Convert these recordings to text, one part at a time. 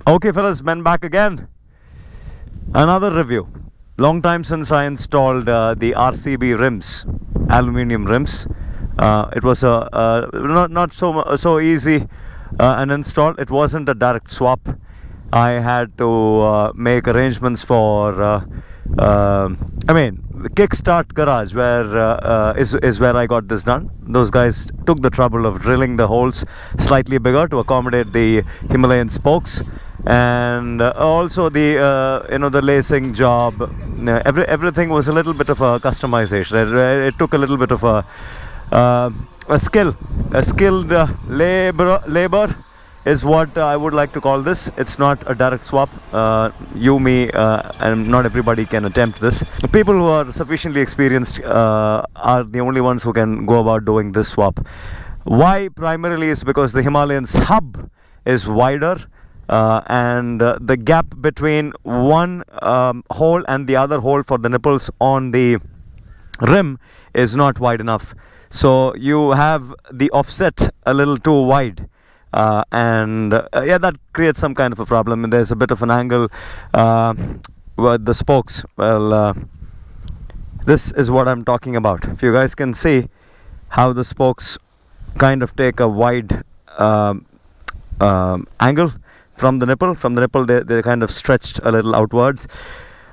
Okay fellas, men back again. Another review. Long time since I installed the RCB rims, aluminium rims. It was not so easy an install. It wasn't a direct swap. I had to make arrangements for the Kickstart Garage, where is where I got this done. Those guys took the trouble of drilling the holes slightly bigger to accommodate the Himalayan spokes, and also the the lacing job. Everything was a little bit of a customization. It took a little bit of a skilled labor is what I would like to call this. It's not a direct swap. And not everybody can attempt this. People who are sufficiently experienced are the only ones who can go about doing this swap. Why? Primarily is because the Himalayan's hub is wider, and the gap between one hole and the other hole for the nipples on the rim is not wide enough. So you have the offset a little too wide. That creates some kind of a problem, and there's a bit of an angle with the spokes. This is what I'm talking about. If you guys can see how the spokes kind of take a wide angle from the nipple, they're kind of stretched a little outwards.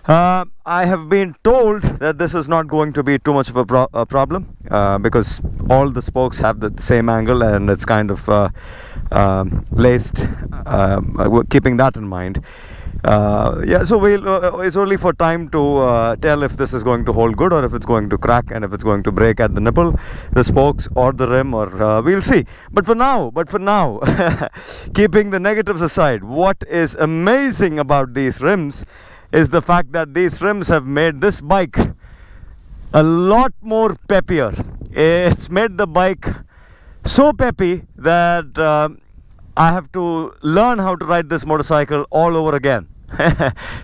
I have been told that this is not going to be too much of a problem because all the spokes have the same angle, and it's kind of laced, keeping that in mind. So it's only for time to tell if this is going to hold good or if it's going to crack and if it's going to break at the nipple, the spokes or the rim, or we'll see. But for now, keeping the negatives aside, what is amazing about these rims is the fact that these rims have made this bike a lot more peppier. It's made the bike so peppy that I have to learn how to ride this motorcycle all over again.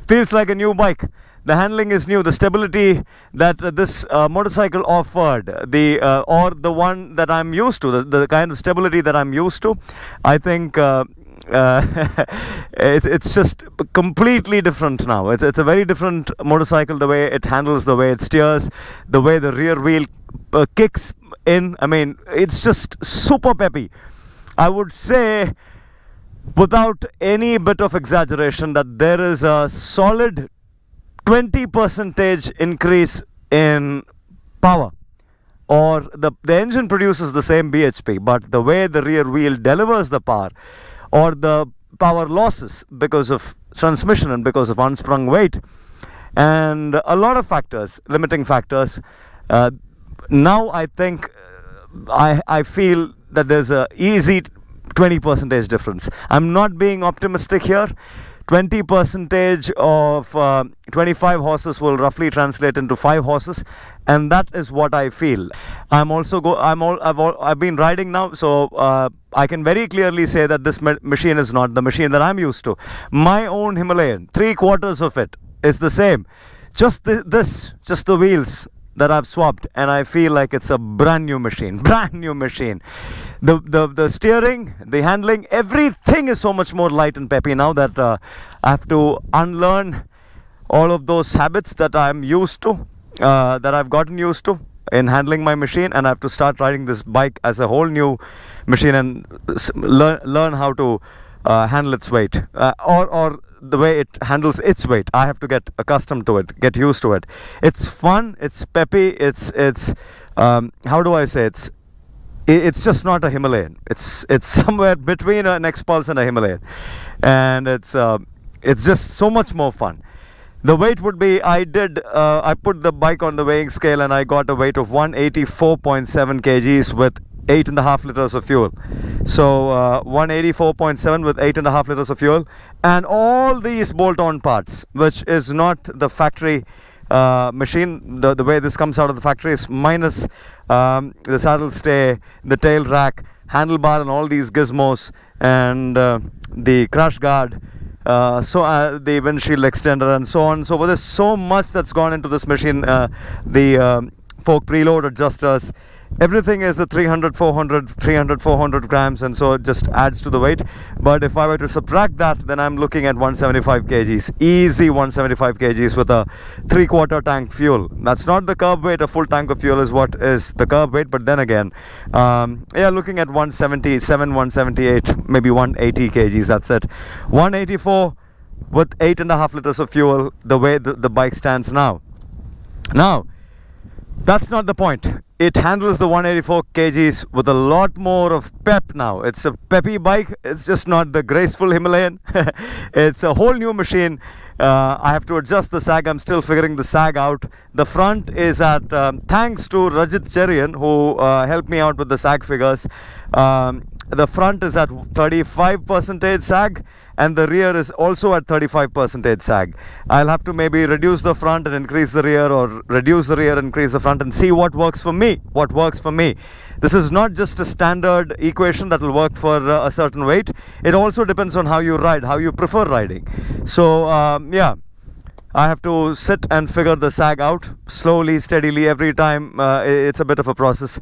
Feels like a new bike. The handling is new. The stability that this motorcycle offered, or the one that I'm used to, the kind of stability that I'm used to, I think it's just completely different now. It's a very different motorcycle. The way it handles, the way it steers, the way the rear wheel kicks in. I mean, it's just super peppy. I would say, without any bit of exaggeration, that there is a solid 20% increase in power. Or the engine produces the same bhp, but the way the rear wheel delivers the power, or the power losses because of transmission and because of unsprung weight, and a lot of factors, limiting factors, now I think I feel that there's a easy 20% difference. I'm not being optimistic here. 20% of 25 horses will roughly translate into 5 horses, and that is what I feel. I've been riding now, so I can very clearly say that this machine is not the machine that I'm used to. My own Himalayan, 3/4 of it is the same. Just the wheels that I've swapped, and I feel like it's a brand new machine. The steering, the handling, everything is so much more light and peppy now that I have to unlearn all of those habits that I'm used to, that I've gotten used to in handling my machine, and I have to start riding this bike as a whole new machine and learn how to handle its weight, or the way it handles its weight. I have to get accustomed to it, get used to it. It's fun, it's peppy, it's how do I say, it's just not a Himalayan. It's somewhere between an X-Pulse and a Himalayan, and it's just so much more fun. The weight would be, I put the bike on the weighing scale and I got a weight of 184.7 kgs with 8.5 liters of fuel. So 184.7 with 8.5 liters of fuel, and all these bolt-on parts, which is not the factory machine. The way this comes out of the factory is minus the saddle stay, the tail rack, handlebar, and all these gizmos, and the crash guard, the windshield extender, and so on. So there's so much that's gone into this machine. The fork preload adjusters, everything is a 300, 400, 300, 400 grams, and so it just adds to the weight. But if I were to subtract that, then I'm looking at 175 kgs, easy 175 kgs with a 3/4 tank fuel. That's not the curb weight. A full tank of fuel is what is the curb weight, but then again, yeah, looking at 177, 178, maybe 180 kgs, that's it. 184 with 8.5 liters of fuel, the way the bike stands now. Now, that's not the point. It handles the 184 kgs with a lot more of pep now. It's a peppy bike. It's just not the graceful Himalayan. It's a whole new machine. I have to adjust the sag. I'm still figuring the sag out. The front is at, thanks to Rajit Cherian, who helped me out with the sag figures. The front is at 35% sag, and the rear is also at 35% sag. I'll have to maybe reduce the front and increase the rear, or reduce the rear and increase the front, and see what works for me. What works for me. This is not just a standard equation that will work for a certain weight. It also depends on how you ride, how you prefer riding. So yeah, I have to sit and figure the sag out slowly, steadily, every time. It's a bit of a process.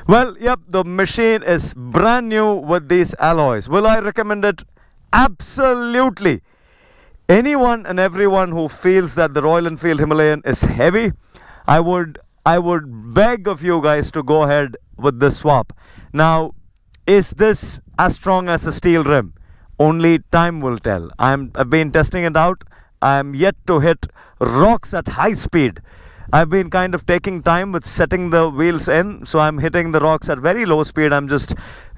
Well, yep, the machine is brand new with these alloys. Will I recommend it? Absolutely. Anyone and everyone who feels that the Royal Enfield Himalayan is heavy, I would beg of you guys to go ahead with this swap. Now, is this as strong as a steel rim? Only time will tell. I've been testing it out. I am yet to hit rocks at high speed. I've been kind of taking time with setting the wheels in, so I'm hitting the rocks at very low speed. I'm just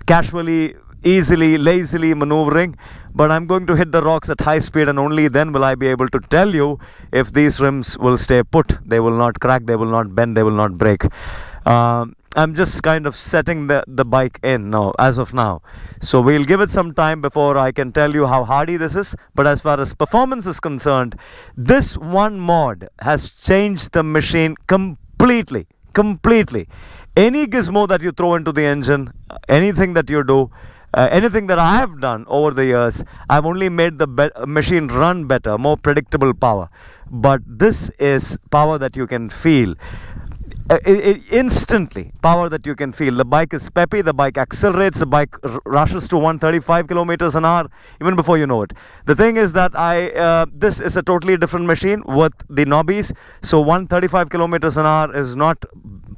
casually, easily, lazily maneuvering, but I'm going to hit the rocks at high speed, and only then will I be able to tell you if these rims will stay put. They will not crack, they will not bend, they will not break. I'm just kind of setting the bike in now, as of now. So we'll give it some time before I can tell you how hardy this is. But as far as performance is concerned, this one mod has changed the machine completely. Any gizmo that you throw into the engine, anything that you do, anything that I have done over the years, I've only made the machine run better, more predictable power. But this is power that you can feel. Instantly, power that you can feel. The bike is peppy, the bike accelerates, the bike rushes to 135 kilometers an hour even before you know it. The thing is that this is a totally different machine with the knobbies, so 135 kilometers an hour is not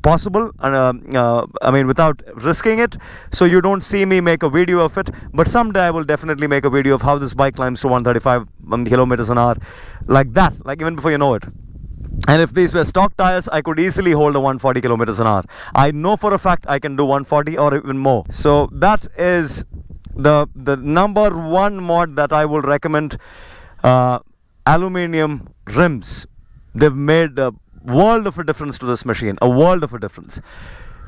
possible, I mean, without risking it. So you don't see me make a video of it, but someday I will definitely make a video of how this bike climbs to 135 kilometers an hour, like that, like even before you know it. And if these were stock tires, I could easily hold a 140 kilometers an hour. I know for a fact I can do 140 or even more. So that is the number one mod that I will recommend. Aluminium rims. They've made a world of a difference to this machine. A world of a difference.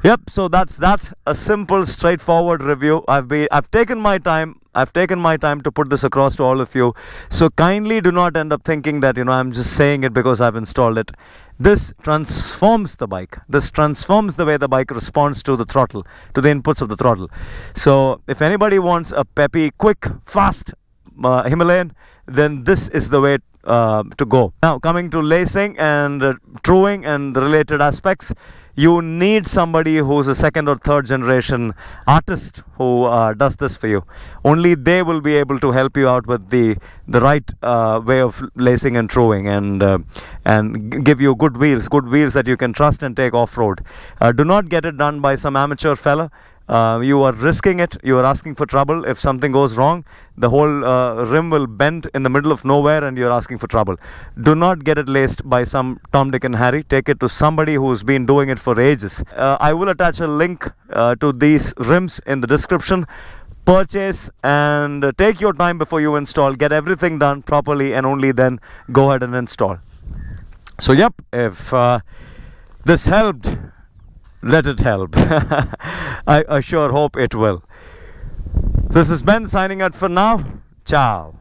Yep, so that's that. A simple, straightforward review. I've taken my time to put this across to all of you. So kindly do not end up thinking that, I'm just saying it because I've installed it. This transforms the bike. This transforms the way the bike responds to the throttle, to the inputs of the throttle. So if anybody wants a peppy, quick, fast Himalayan, then this is the way to go. Now, coming to lacing and truing and the related aspects, you need somebody who's a second or third generation artist who does this for you. Only they will be able to help you out with the right way of lacing and truing, and give you good wheels that you can trust and take off-road. Do not get it done by some amateur fella. You are risking it. You are asking for trouble. If something goes wrong, the whole rim will bend in the middle of nowhere and you're asking for trouble. Do not get it laced by some Tom, Dick and Harry. Take it to somebody who's been doing it for ages. I will attach a link to these rims in the description. Purchase and take your time before you install. Get everything done properly and only then go ahead and install. So yep, if this helped, let it help. I sure hope it will. This is Ben signing out for now. Ciao.